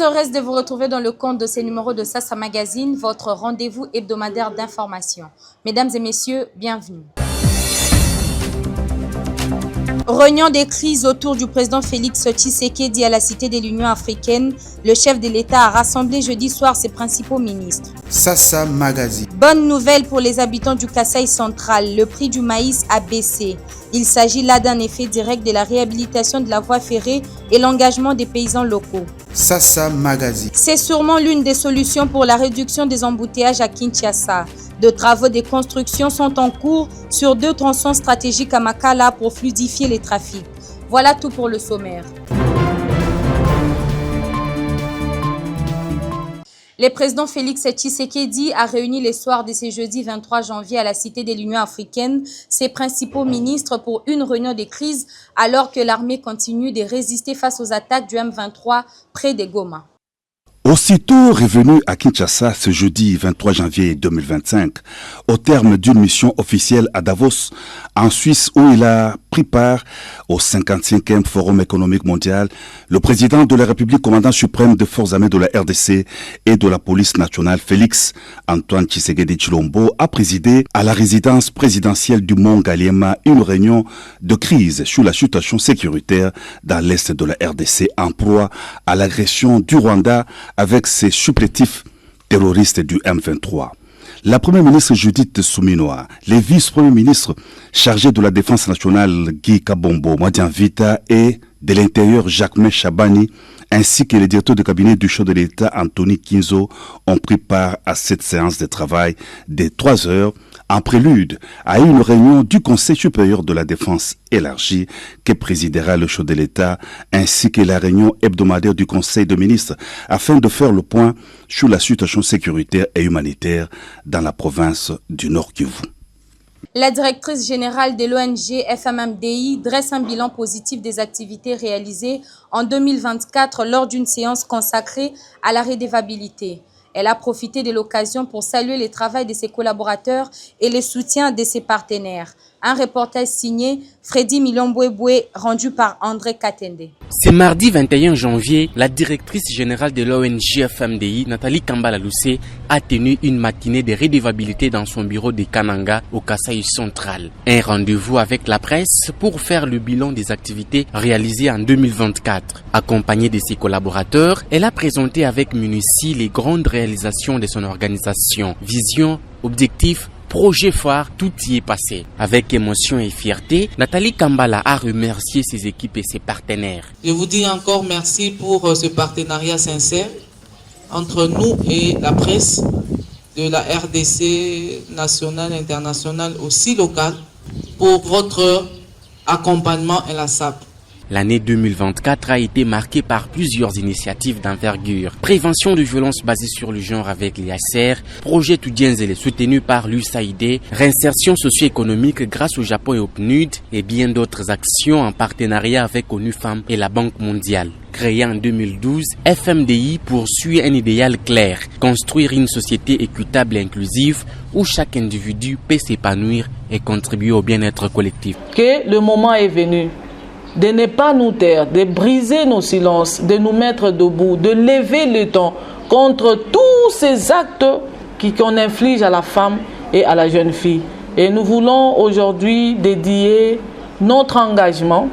Très heureuse de vous retrouver dans le compte de ces numéros de Sassa Magazine, votre rendez-vous hebdomadaire d'information. Mesdames et messieurs, bienvenue. Réunion des crises autour du président Félix Tshisekedi à la Cité de l'Union africaine. Le chef de l'État a rassemblé jeudi soir ses principaux ministres. Sassa Magazine. Bonne nouvelle pour les habitants du Kasaï central. Le prix du maïs a baissé. Il s'agit là d'un effet direct de la réhabilitation de la voie ferrée et l'engagement des paysans locaux. Sassa Magazine. C'est sûrement l'une des solutions pour la réduction des embouteillages à Kinshasa. De travaux de construction sont en cours sur 2 tronçons stratégiques à Makala pour fluidifier les trafics. Voilà tout pour le sommaire. Le président Félix Tshisekedi a réuni le soir de ce jeudi 23 janvier à la Cité de l'Union africaine ses principaux ministres pour une réunion de crise alors que l'armée continue de résister face aux attaques du M23 près de Goma. Aussitôt revenu à Kinshasa ce jeudi 23 janvier 2025, au terme d'une mission officielle à Davos, en Suisse, où il a pris part au 55e Forum économique mondial, le président de la République, commandant suprême des forces armées de la RDC et de la police nationale, Félix Antoine Tshisekedi Tshilombo, a présidé à la résidence présidentielle du Mont Ngaliema une réunion de crise sur la situation sécuritaire dans l'est de la RDC en proie à l'agression du Rwanda avec ses supplétifs terroristes du M23. La première ministre Judith Souminoa, les vice-premiers ministres chargés de la défense nationale Guy Kabombo, Madian Vita et de l'intérieur Jacquemain Chabani, ainsi que les directeurs de cabinet du chef de l'État Anthony Kinzo ont pris part à cette séance de travail de 3 heures en prélude à une réunion du Conseil supérieur de la défense élargie que présidera le chef de l'État ainsi que la réunion hebdomadaire du Conseil des ministres afin de faire le point sur la situation sécuritaire et humanitaire dans la province du Nord Kivu. La directrice générale de l'ONG FMMDI dresse un bilan positif des activités réalisées en 2024 lors d'une séance consacrée à la redevabilité. Elle a profité de l'occasion pour saluer le travail de ses collaborateurs et le soutien de ses partenaires. Un reportage signé Freddy Milombouéboué rendu par André Katende. Ce mardi 21 janvier, la directrice générale de l'ONG FMDI, Nathalie Kambala-Loussé, a tenu une matinée de redevabilité dans son bureau de Kananga au Kasaï central. Un rendez-vous avec la presse pour faire le bilan des activités réalisées en 2024. Accompagnée de ses collaborateurs, elle a présenté avec minutie les grandes réalisations de son organisation. Vision, objectifs, projet phare, tout y est passé. Avec émotion et fierté, Nathalie Kambala a remercié ses équipes et ses partenaires. Je vous dis encore merci pour ce partenariat sincère entre nous et la presse de la RDC nationale, internationale, aussi locale, pour votre accompagnement inlassable. L'année 2024 a été marquée par plusieurs initiatives d'envergure. Prévention de violences basées sur le genre avec l'IACR, projet étudiants et soutenu par l'USAID, réinsertion socio-économique grâce au Japon et au PNUD et bien d'autres actions en partenariat avec ONU Femmes et la Banque mondiale. Créée en 2012, FMDI poursuit un idéal clair, construire une société équitable et inclusive où chaque individu peut s'épanouir et contribuer au bien-être collectif. Que le moment est venu de ne pas nous taire, de briser nos silences, de nous mettre debout, de lever le ton contre tous ces actes qu'on inflige à la femme et à la jeune fille. Et nous voulons aujourd'hui dédier notre engagement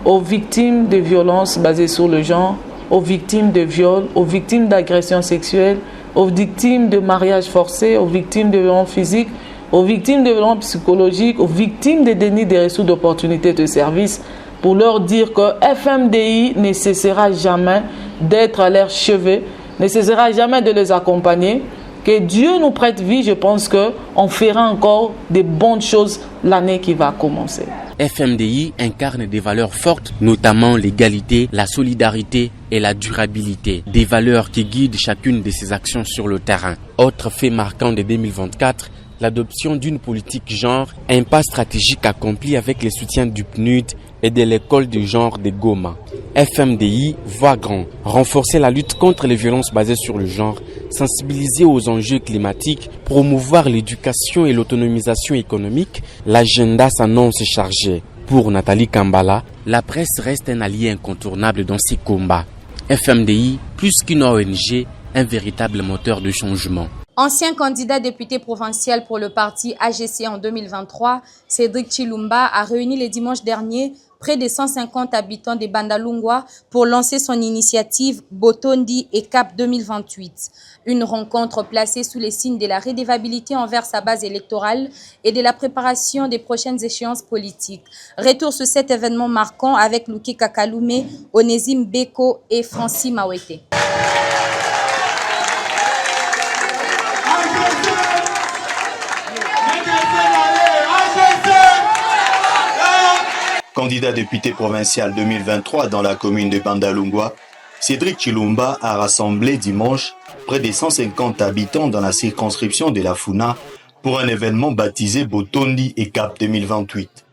aux victimes de violences basées sur le genre, aux victimes de viols, aux victimes d'agressions sexuelles, aux victimes de mariages forcés, aux victimes de violences physiques, aux victimes de violences psychologiques, aux victimes de déni des ressources d'opportunités de services, pour leur dire que FMDI ne cessera jamais d'être à leur chevet, ne cessera jamais de les accompagner. Que Dieu nous prête vie, je pense qu'on fera encore de bonnes choses l'année qui va commencer. FMDI incarne des valeurs fortes, notamment l'égalité, la solidarité et la durabilité. Des valeurs qui guident chacune de ses actions sur le terrain. Autre fait marquant de 2024, l'adoption d'une politique genre, un pas stratégique accompli avec le soutien du PNUD et de l'école du genre de Goma. FMDI voit grand, renforcer la lutte contre les violences basées sur le genre, sensibiliser aux enjeux climatiques, promouvoir l'éducation et l'autonomisation économique, l'agenda s'annonce chargé. Pour Nathalie Kambala, la presse reste un allié incontournable dans ces combats. FMDI, plus qu'une ONG, un véritable moteur de changement. Ancien candidat député provincial pour le parti AGC en 2023, Cédric Chilumba a réuni le dimanche dernier près de 150 habitants de Bandalungwa pour lancer son initiative Botondi et Cap 2028. Une rencontre placée sous les signes de la redevabilité envers sa base électorale et de la préparation des prochaines échéances politiques. Retour sur cet événement marquant avec Luki Kakalume, Onésime Beko et Francis Mawete. Candidat député provincial 2023 dans la commune de Bandalungwa, Cédric Chilumba a rassemblé dimanche près de 150 habitants dans la circonscription de la Funa pour un événement baptisé Botondi et Cap 2028.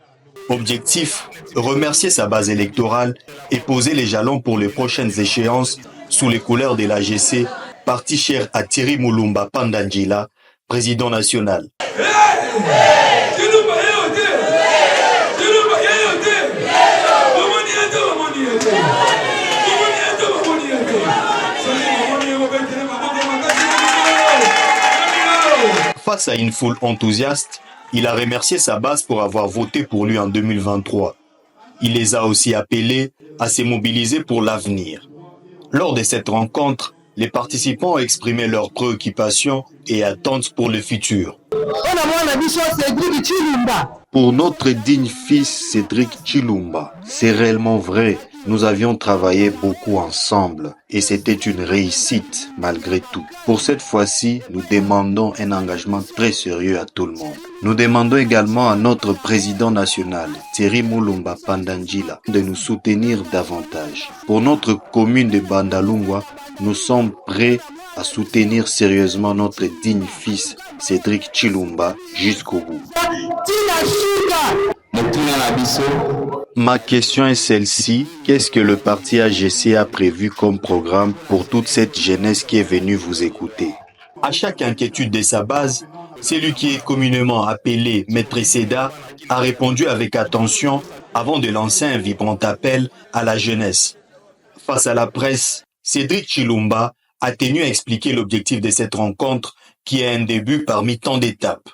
Objectif, remercier sa base électorale et poser les jalons pour les prochaines échéances sous les couleurs de l'AGC, parti cher à Thierry Mulumba Pandangila, président national. Face à une foule enthousiaste, il a remercié sa base pour avoir voté pour lui en 2023. Il les a aussi appelés à se mobiliser pour l'avenir. Lors de cette rencontre, les participants ont exprimé leurs préoccupations et attentes pour le futur. Pour notre digne fils Cédric Chilumba, c'est réellement vrai. Nous avions travaillé beaucoup ensemble et c'était une réussite malgré tout. Pour cette fois-ci, nous demandons un engagement très sérieux à tout le monde. Nous demandons également à notre président national, Thierry Mulumba Pandangila, de nous soutenir davantage. Pour notre commune de Bandalungwa, nous sommes prêts à soutenir sérieusement notre digne fils Cédric Chilumba jusqu'au bout. Ma question est celle-ci. Qu'est-ce que le parti AGC a prévu comme programme pour toute cette jeunesse qui est venue vous écouter? À chaque inquiétude de sa base, celui qui est communément appelé Maître Seda a répondu avec attention avant de lancer un vibrant appel à la jeunesse. Face à la presse, Cédric Chilumba a tenu à expliquer l'objectif de cette rencontre qui est un début parmi tant d'étapes.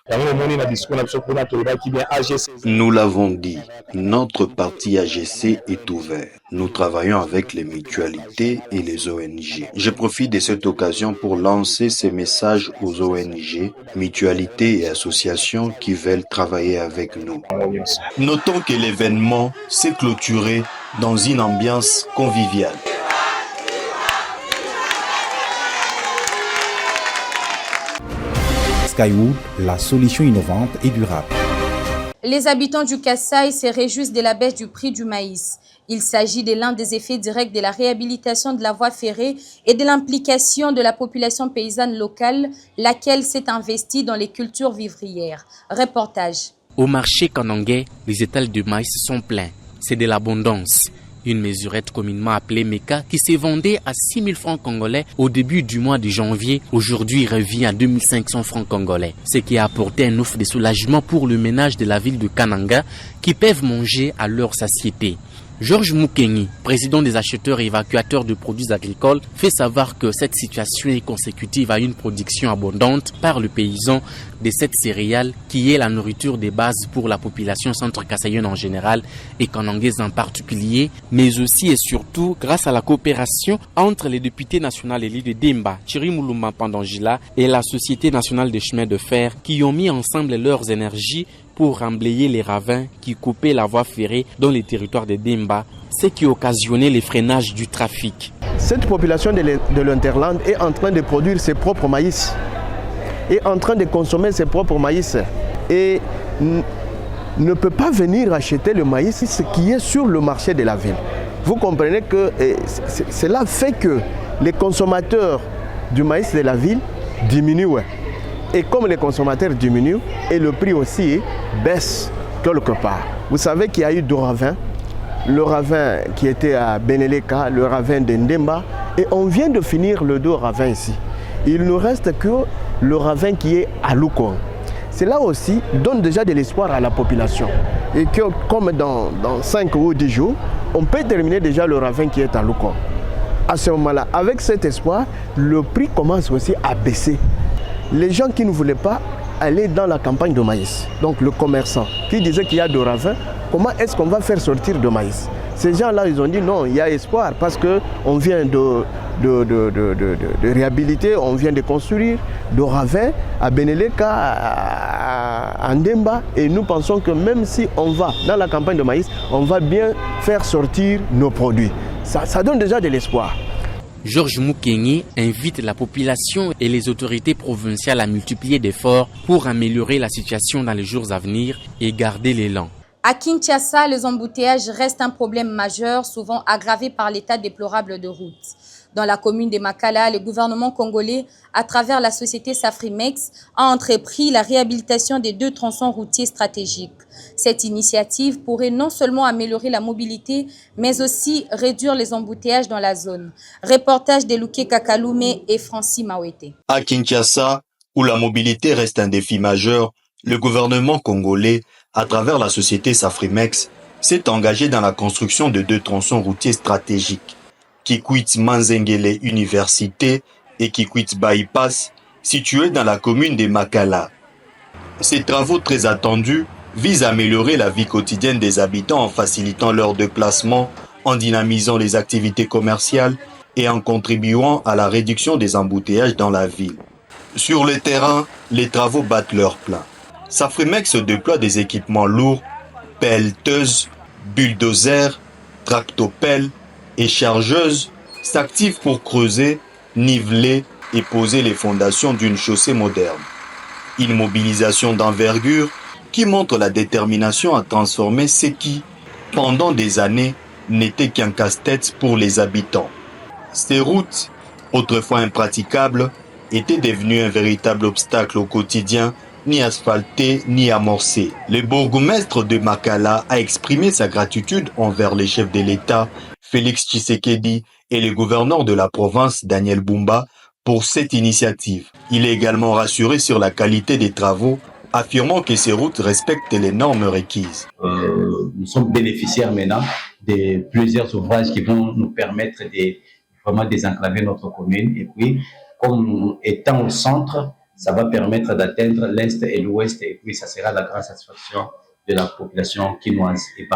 Nous l'avons dit, notre parti AGC est ouvert. Nous travaillons avec les mutualités et les ONG. Je profite de cette occasion pour lancer ces messages aux ONG, mutualités et associations qui veulent travailler avec nous. Notons que l'événement s'est clôturé dans une ambiance conviviale. Skywood, la solution innovante et durable. Les habitants du Kasaï se réjouissent de la baisse du prix du maïs. Il s'agit de l'un des effets directs de la réhabilitation de la voie ferrée et de l'implication de la population paysanne locale, laquelle s'est investie dans les cultures vivrières. Reportage. Au marché kanangais, les étals de maïs sont pleins. C'est de l'abondance. Une mesurette communément appelée Meka qui s'est vendue à 6 000 francs congolais au début du mois de janvier, aujourd'hui revient à 2 500 francs congolais. Ce qui a apporté un offre de soulagement pour le ménage de la ville de Kananga qui peuvent manger à leur satiété. Georges Mukengi, président des acheteurs et évacuateurs de produits agricoles, fait savoir que cette situation est consécutive à une production abondante par le paysan de cette céréale qui est la nourriture de base pour la population centre-kassaïenne en général et kanangaise en particulier, mais aussi et surtout grâce à la coopération entre les députés nationaux élus de Demba, Thierry Mulumba Pandangila et la Société nationale des chemins de fer qui ont mis ensemble leurs énergies pour emblayer les ravins qui coupaient la voie ferrée dans les territoires de Demba, ce qui occasionnait les freinages du trafic. Cette population de l'Interland est en train de produire ses propres maïs, est en train de consommer ses propres maïs et ne peut pas venir acheter le maïs qui est sur le marché de la ville. Vous comprenez que cela fait que les consommateurs du maïs de la ville diminuent. Et comme les consommateurs diminuent, et le prix aussi baisse quelque part. Vous savez qu'il y a eu deux ravins. Le ravin qui était à Beneleka, le ravin de Ndemba, et on vient de finir le deux ravins ici. Il ne reste que le ravin qui est à Lukon. Cela aussi donne déjà de l'espoir à la population. Et que comme dans 5 ou 10 jours, on peut terminer déjà le ravin qui est à Lukon. À ce moment-là, avec cet espoir, le prix commence aussi à baisser. Les gens qui ne voulaient pas aller dans la campagne de maïs, donc le commerçant qui disait qu'il y a de ravin, comment est-ce qu'on va faire sortir de maïs? Ces gens-là, ils ont dit non, il y a espoir parce qu'on vient de réhabiliter, on vient de construire de ravin à Beneleka, à Ndemba, et nous pensons que même si on va dans la campagne de maïs, on va bien faire sortir nos produits. Ça donne déjà de l'espoir. Georges Mukenyi invite la population et les autorités provinciales à multiplier d'efforts pour améliorer la situation dans les jours à venir et garder l'élan. À Kinshasa, les embouteillages restent un problème majeur, souvent aggravé par l'état déplorable de route. Dans la commune de Makala, le gouvernement congolais, à travers la société Safrimex, a entrepris la réhabilitation des 2 tronçons routiers stratégiques. Cette initiative pourrait non seulement améliorer la mobilité, mais aussi réduire les embouteillages dans la zone. Reportage de Luke Kakalume et Francis Mawete. À Kinshasa, où la mobilité reste un défi majeur, le gouvernement congolais, à travers la société Safrimex, s'est engagé dans la construction de 2 tronçons routiers stratégiques. Kikwit Manzengele Université et Kikwit Bypass, situés dans la commune de Makala. Ces travaux très attendus visent à améliorer la vie quotidienne des habitants en facilitant leur déplacement, en dynamisant les activités commerciales et en contribuant à la réduction des embouteillages dans la ville. Sur le terrain, les travaux battent leur plein. Safrimex déploie des équipements lourds, pelleteuses, bulldozers, tractopelles et chargeuses s'activent pour creuser, niveler et poser les fondations d'une chaussée moderne. Une mobilisation d'envergure qui montre la détermination à transformer ce qui, pendant des années, n'était qu'un casse-tête pour les habitants. Ces routes, autrefois impraticables, étaient devenues un véritable obstacle au quotidien, ni asphalté ni amorcé. Le bourgmestre de Makala a exprimé sa gratitude envers les chefs de l'État, Félix Tshisekedi, et le gouverneur de la province, Daniel Bumba, pour cette initiative. Il est également rassuré sur la qualité des travaux, affirmant que ces routes respectent les normes requises. Nous sommes bénéficiaires maintenant de plusieurs ouvrages qui vont nous permettre de vraiment désenclaver notre commune. Et puis, comme étant au centre, ça va permettre d'atteindre l'Est et l'Ouest, et puis ça sera la grande satisfaction de la population quinoise, et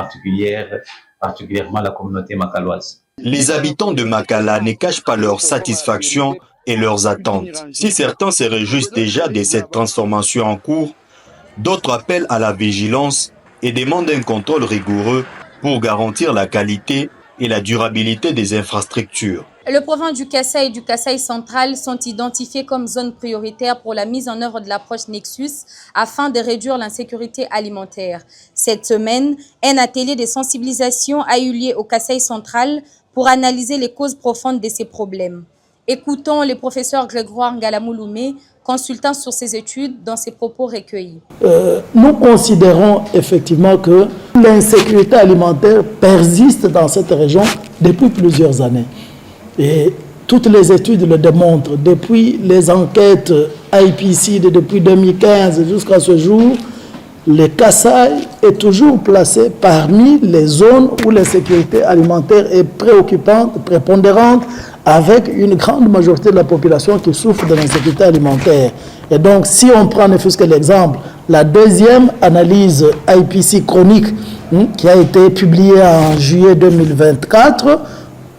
particulièrement la communauté makaloise. Les habitants de Makala ne cachent pas leur satisfaction et leurs attentes. Si certains se réjouissent déjà de cette transformation en cours, d'autres appellent à la vigilance et demandent un contrôle rigoureux pour garantir la qualité et la durabilité des infrastructures. Le province du Kasaï et du Kasaï central sont identifiés comme zones prioritaires pour la mise en œuvre de l'approche Nexus afin de réduire l'insécurité alimentaire. Cette semaine, un atelier de sensibilisation a eu lieu au Kasaï central pour analyser les causes profondes de ces problèmes. Écoutons le professeur Grégoire Ngalamouloumé, consultant sur ces études, dans ses propos recueillis. Nous considérons effectivement que l'insécurité alimentaire persiste dans cette région depuis plusieurs années. Et toutes les études le démontrent. Depuis les enquêtes IPC depuis 2015 jusqu'à ce jour, le Kasaï est toujours placé parmi les zones où l'insécurité alimentaire est préoccupante, prépondérante, avec une grande majorité de la population qui souffre de l'insécurité alimentaire. Et donc, si on prend ne fût-ce que l'exemple, la deuxième analyse IPC chronique, qui a été publiée en juillet 2024,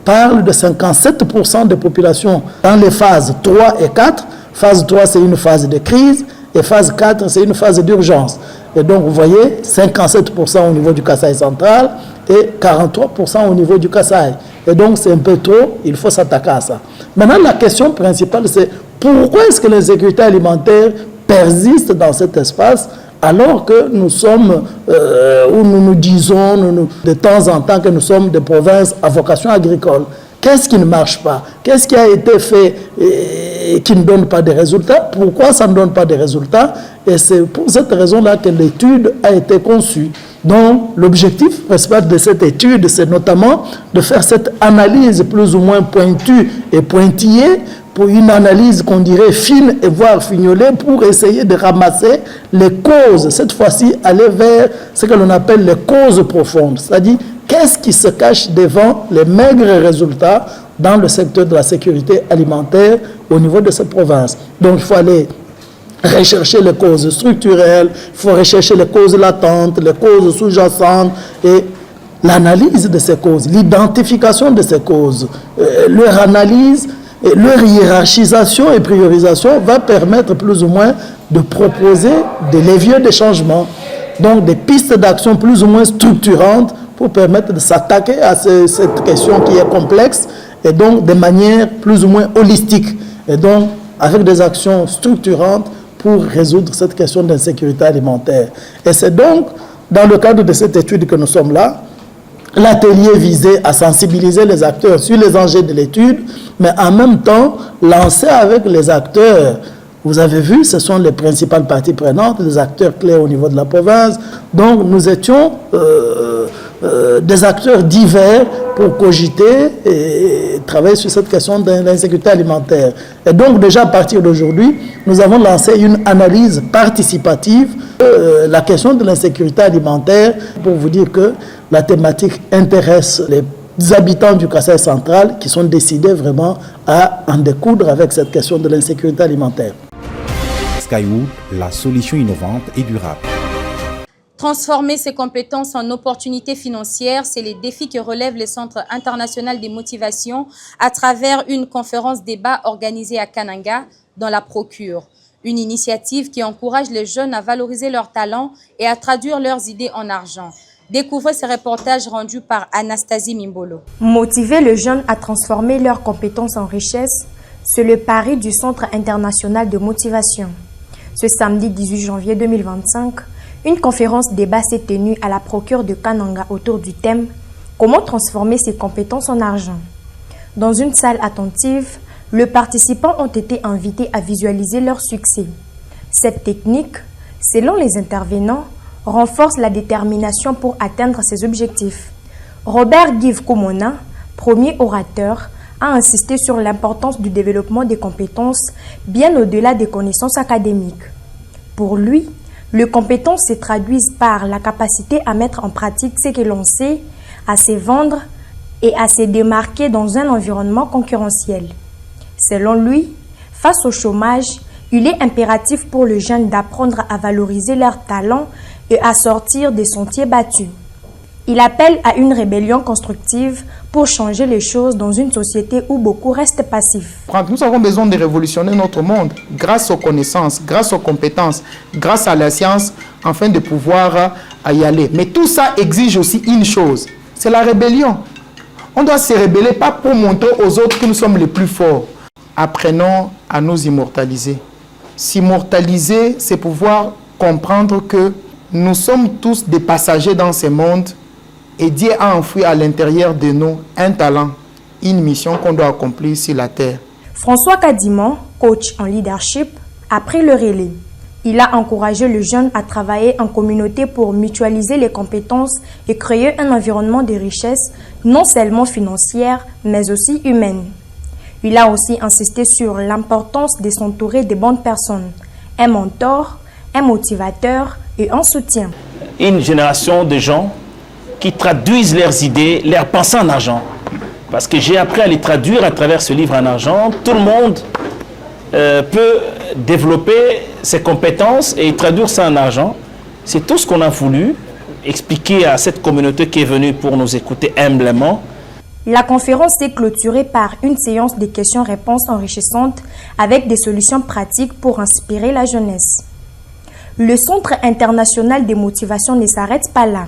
parle de 57% des populations dans les phases 3 et 4. Phase 3, c'est une phase de crise, et phase 4, c'est une phase d'urgence. Et donc, vous voyez, 57% au niveau du Kasaï central et 43% au niveau du Kasaï. Et donc, c'est un peu trop, il faut s'attaquer à ça. Maintenant, la question principale, c'est pourquoi est-ce que l'insécurité alimentaire persiste dans cet espace alors que nous sommes, où nous nous disons de temps en temps que nous sommes des provinces à vocation agricole. Qu'est-ce qui ne marche pas? Qu'est-ce qui a été fait et qui ne donne pas de résultats? Pourquoi ça ne donne pas de résultats? Et c'est pour cette raison-là que l'étude a été conçue. Donc, l'objectif principal de cette étude, c'est notamment de faire cette analyse plus ou moins pointue et pointillée, pour une analyse qu'on dirait fine et voire fignolée, pour essayer de ramasser les causes, cette fois-ci aller vers ce que l'on appelle les causes profondes, c'est-à-dire qu'est-ce qui se cache devant les maigres résultats dans le secteur de la sécurité alimentaire au niveau de cette province. Donc il faut aller rechercher les causes structurelles, il faut rechercher les causes latentes, les causes sous-jacentes et l'analyse de ces causes, l'identification de ces causes, leur analyse, leur hiérarchisation et priorisation va permettre plus ou moins de proposer des leviers de changement, donc des pistes d'action plus ou moins structurantes pour permettre de s'attaquer à cette question qui est complexe et donc de manière plus ou moins holistique et donc avec des actions structurantes pour résoudre cette question d'insécurité alimentaire. Et c'est donc dans le cadre de cette étude que nous sommes là. L'atelier visait à sensibiliser les acteurs sur les enjeux de l'étude, mais en même temps lancer avec les acteurs. Vous avez vu, ce sont les principales parties prenantes, les acteurs clés au niveau de la province. Donc nous étions des acteurs divers pour cogiter et travailler sur cette question de l'insécurité alimentaire. Et donc déjà à partir d'aujourd'hui, nous avons lancé une analyse participative de la question de l'insécurité alimentaire pour vous dire que la thématique intéresse les habitants du Kasaï central qui sont décidés vraiment à en découdre avec cette question de l'insécurité alimentaire. Skywood, la solution innovante et durable. Transformer ses compétences en opportunités financières, c'est les défis que relève le Centre international des motivations à travers une conférence débat organisée à Kananga dans la Procure. Une initiative qui encourage les jeunes à valoriser leurs talents et à traduire leurs idées en argent. Découvrez ce reportage rendu par Anastasie Mimbolo. Motiver les jeunes à transformer leurs compétences en richesse, c'est le pari du Centre international de motivation. Ce samedi 18 janvier 2025, une conférence débat s'est tenue à la Procure de Kananga autour du thème « Comment transformer ses compétences en argent ». Dans une salle attentive, les participants ont été invités à visualiser leur succès. Cette technique, selon les intervenants, renforce la détermination pour atteindre ses objectifs. Robert Guive Komona, premier orateur, a insisté sur l'importance du développement des compétences bien au-delà des connaissances académiques. Pour lui, les compétences se traduisent par la capacité à mettre en pratique ce que l'on sait, à se vendre et à se démarquer dans un environnement concurrentiel. Selon lui, face au chômage, il est impératif pour les jeunes d'apprendre à valoriser leurs talents et à sortir des sentiers battus. Il appelle à une rébellion constructive pour changer les choses dans une société où beaucoup restent passifs. Nous avons besoin de révolutionner notre monde grâce aux connaissances, grâce aux compétences, grâce à la science, afin de pouvoir y aller. Mais tout ça exige aussi une chose, c'est la rébellion. On doit se rebeller, pas pour montrer aux autres que nous sommes les plus forts. Apprenons à nous immortaliser. S'immortaliser, c'est pouvoir comprendre que nous sommes tous des passagers dans ce monde et Dieu a enfoui à l'intérieur de nous un talent, une mission qu'on doit accomplir sur la terre. François Kadiman, coach en leadership, a pris le relais. Il a encouragé les jeunes à travailler en communauté pour mutualiser les compétences et créer un environnement de richesse non seulement financière, mais aussi humaine. Il a aussi insisté sur l'importance de s'entourer de bonnes personnes, un mentor, un motivateur et un soutien. Une génération de gens qui traduisent leurs idées, leurs pensées en argent. Parce que j'ai appris à les traduire à travers ce livre en argent. Tout le monde peut développer ses compétences et traduire ça en argent. C'est tout ce qu'on a voulu expliquer à cette communauté qui est venue pour nous écouter humblement. La conférence s'est clôturée par une séance de questions-réponses enrichissantes avec des solutions pratiques pour inspirer la jeunesse. Le Centre international des motivations ne s'arrête pas là.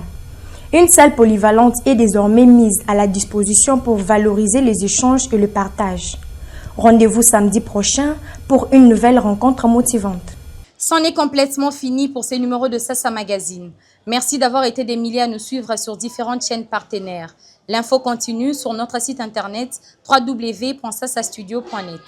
Une salle polyvalente est désormais mise à la disposition pour valoriser les échanges et le partage. Rendez-vous samedi prochain pour une nouvelle rencontre motivante. C'en est complètement fini pour ces numéros de Sassa Magazine. Merci d'avoir été des milliers à nous suivre sur différentes chaînes partenaires. L'info continue sur notre site internet www.sassastudio.net.